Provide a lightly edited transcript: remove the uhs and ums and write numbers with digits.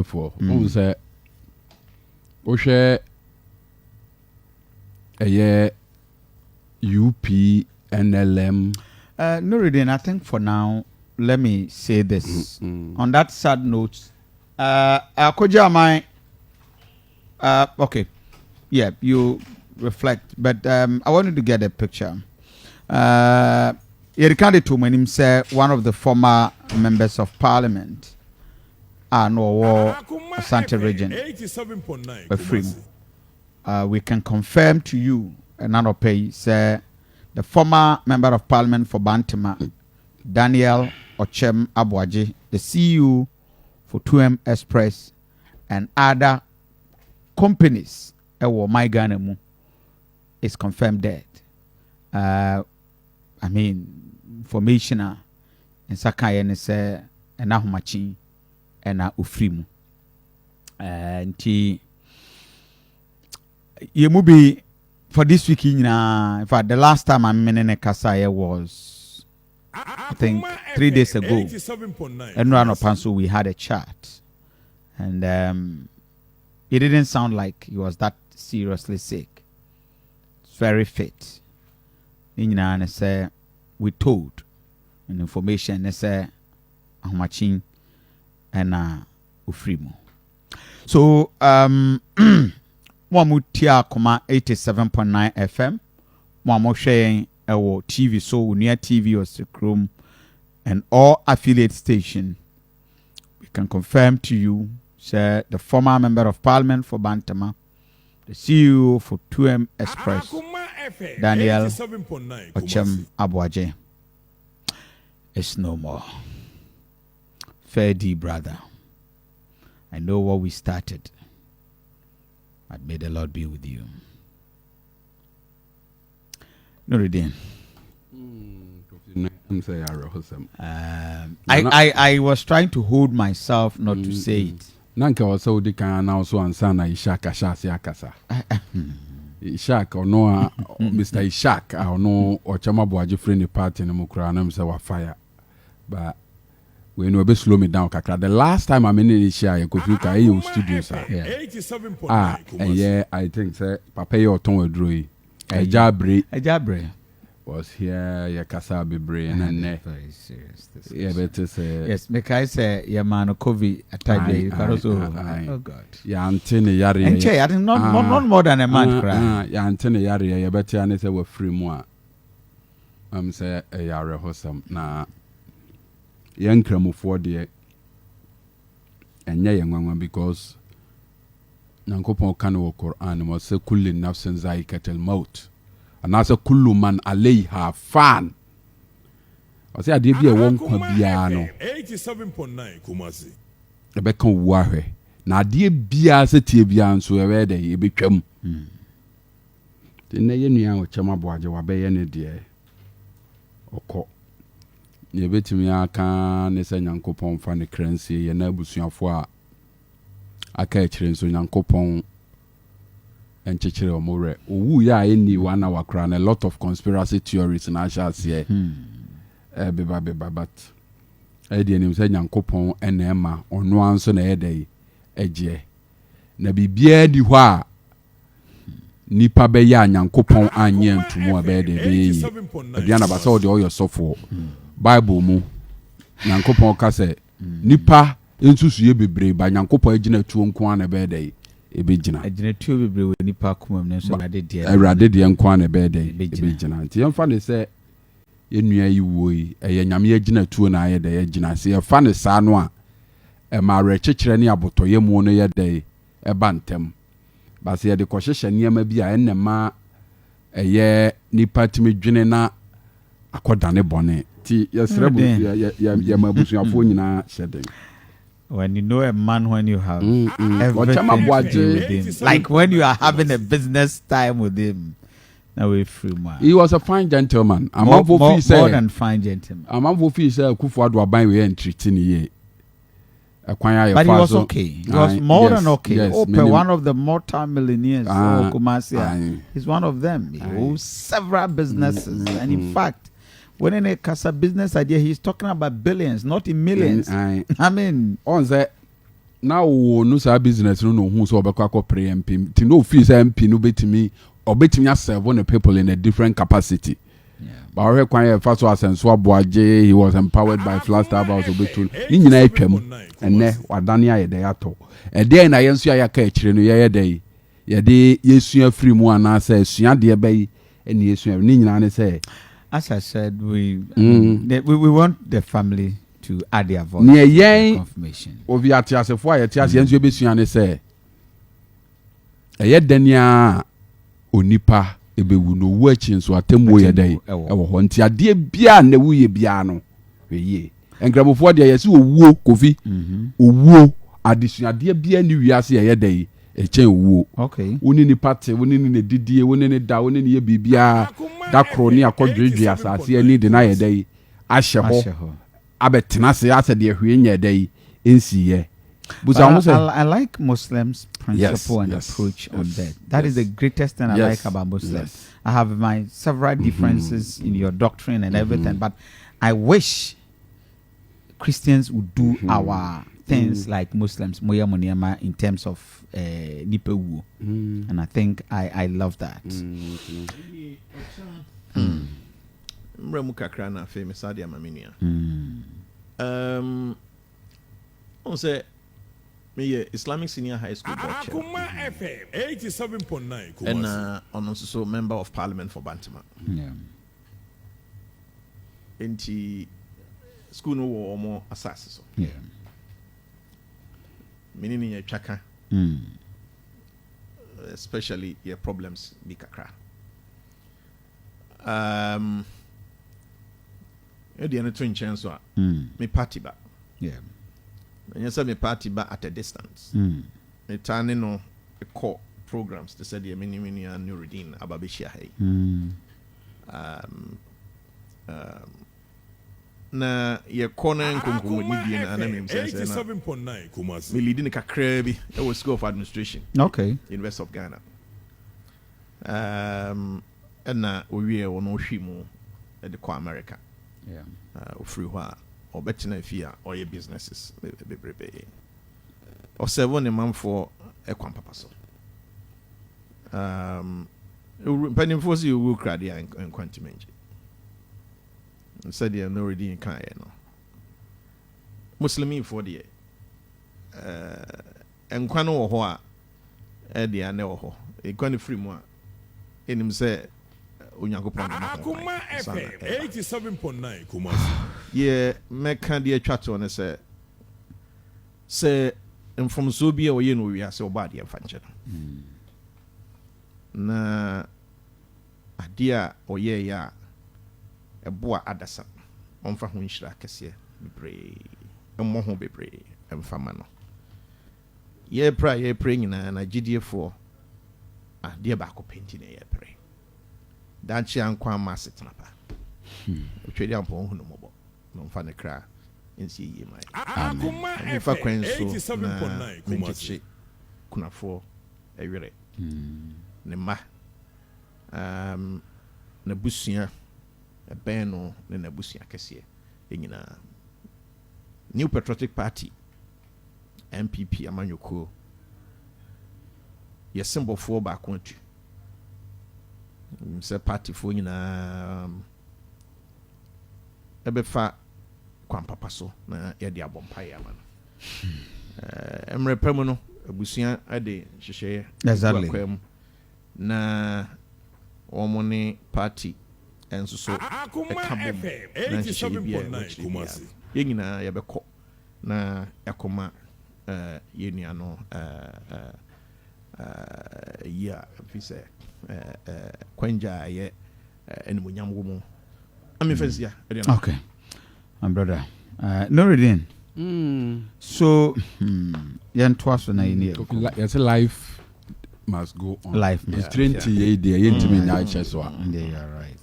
for. Say, Oshe a year UPNLM. Nuruddin, I think for now, let me say this. On that sad note, okay, yeah, you reflect, but I wanted to get a picture. Yerikande Tumenim say one of the former members of parliament, no Asante region, we can confirm to you, and Nanope say the former member of parliament for Bantama, Daniel Okyem Aboagye, the CEO for 2M Express and other companies my Ghana mu is confirmed dead. I mean, information in Sakaya say and Ahumachi and Ufrimu. And you be for this week in fact the last time I'm in a Kasaya was I think 3 days ago. And Rano Panso we had a chat. And it didn't sound like he was that seriously sick. It's very fit. And say we told and information and say Ahumachin and Ufrimu. So Mwamutia Akoma 87.9 FM. Mwamo sharing our TV so near TV or Chrome and all affiliate station. We can confirm to you, sir, the former member of parliament for Bantama, the CEO for 2M Express, Daniel Okyem Aboagye, is no more. Fair D, brother. I know what we started. But may the Lord be with you. Nuruddin. I was trying to hold myself not to say it. Nanka was so the can also answer Ishak Akasa. Ishak or no Mr. Ishak or no Okyem Aboagye friend party in the Mukranam say fire. But we know be slow me down kakra. The last time I'm in Asia, I could look at your studio, sir. Yeah, I think sir, Papa your tongue drew. A Jabre was here, ya Kasa be brain and very serious. Yeah, better say yes, make I say your man Kovi attack you also. Oh God. Ya antene yari. And I think not more than a man cry. Ya antene yari, ya better and say we free more. Say a yare hosam na young cramofor dear and young because Nankopon can walk and was so cool enough since I cattle mouth. And as a cool man, her fan. I say, I did be a one piano 87.9 Kumasi. The Beckham Wahe. Now, dear Bia Setibian, so a red day become. The Nayan with Chamaboaja were bay any dear or cock. You bet me, I can't say Yankopon fan the currency, and Nebusian for a catching so Yankopon. And Chichere More. Who ya any 1 hour crown a lot of conspiracy theories and I shall say but Eddie and him said Yankopon and Emma on one son a day edge. Na bibia di hwa nipa be ya Yankopon anyem to mo be de be aduana ba so de oyo sofo Bible mu Yankopon ka se nipa ensusuye bebre ba Yankopon agina tuo nko an be de ebegina agina tuo bebre we nipa komam ne so Awurade de nko an be de ebegina nti yemfa ne se yenua yi woi eye nyame agina tuo na aye de agina se yemfa ne sa no a e ma rekekere ne abotoye mu no ye de e bantem ba se ye de kohyehye niam bi a enema eye nipa timi dwene na akodane bone ti yesrebu ya mabusuafo nyina hyeden. When you know a man, when you have everything with him. Like when you are having a business time with him. Now we free man. He was a fine gentleman. More than fine gentleman. Amamvofi said Kufuor Aban we entreating ye. But he was okay. He was more than okay. Yes, one of the multi-millionaires. He's one of them. He owns several businesses. And in fact, when in a casa business idea, he's talking about billions, not in millions. I mean, on that, now no say business no who so obekwa pre MP ti no feel say MP no betimi serve on the people in a different capacity. But I require first was and Aboagye, he was empowered by Flaster about Obetul. Ni nyina atwam ene wadane aye dey ato. E dey na yensu ya ka akire no ye dey. Ye dey yesua free mu ana say sua de be ene yesua ni nyina ne say. As I said, we want the family to add their voice to the confirmation. Ovi atiasefo aye tiase yensu ebesua ne say. Eye dania onipa ebewu no wu achi nso atemu ye dai ewo ho nti ade bia na wu ye bia no weye engrabofo de yesi owuo kofi owuo adesuade bia ni wiase ye dai echen owuo okay woni ni party woni ni didie woni ni da woni ni ye bibia da kro ni akodwedwe asase ani de na ye dai ahye ho abetena se ase de hwe nya dai ensi ye. I like Muslims' principle and approach on that. That is the greatest thing I like about Muslims. I have my several differences in your doctrine and everything, but I Christians would do our things like Muslims, Moya Moniama, in terms of Nipewu. And I think I love that. Mremukakrana famous Adia Maminia. On say me Islamic Senior High School Akoma FM 87.9 and on also member of Parliament for Bantama. Yeah. Enti school no war more assassins. Yeah. Meaning ye chaka. Especially your problems be kakra. The other twin chance me party back. Yeah. And you say me party back at a distance. Me turning no core programs to say the mini and new reading about Bishia. Na ye corner nkunku with media and I'm saying 87.9 Kumasi. Me leading a crabby it was school of administration. Okay. University of Ghana. And na we are no shimu at the core America. Yeah. Free or better than fear or your businesses. Or 7 a month for a quampapaso. Penny force you will cry and quantimange. Said you no reading kind. Muslim for the and quano or hoa Eddie and no a quantity free more in him say. Akoma FM 87.9 Kumasi. Yeah, me can dear chat on say and from Zobia or you know we are so bad and function. Na adia or yeah a boy adasa on for hunchra cassia be brave and more be brave and famano. Ye praying and a GDA for a dear back painting a pray. Danchi ankwa maset napa. Twedi ampo hu no mobo. No mfa ne kra ensi yi mai. Akoma FM 87.9 Kumasi. Kunafo ewere. Ne ma. Na busua ben no ne na busua kese enyina. New Patriotic Party MPP amanyoko. Ye symbol for back country. Say party for you na ebefa kwampapa so na ye de abompa ya man emre pemu no abusia ade hwehwe exactly na womone party enso so Akoma FM 87.9 Kumasi. Ye nyina ye beko na Akoma ye nua no yeah fise Kwenja ye animunyam wo mu amefensia okay my brother Nuruddin so yan twaso na yini yes life must go on life it's 20 years there yentimi nya cheso yeah, you're right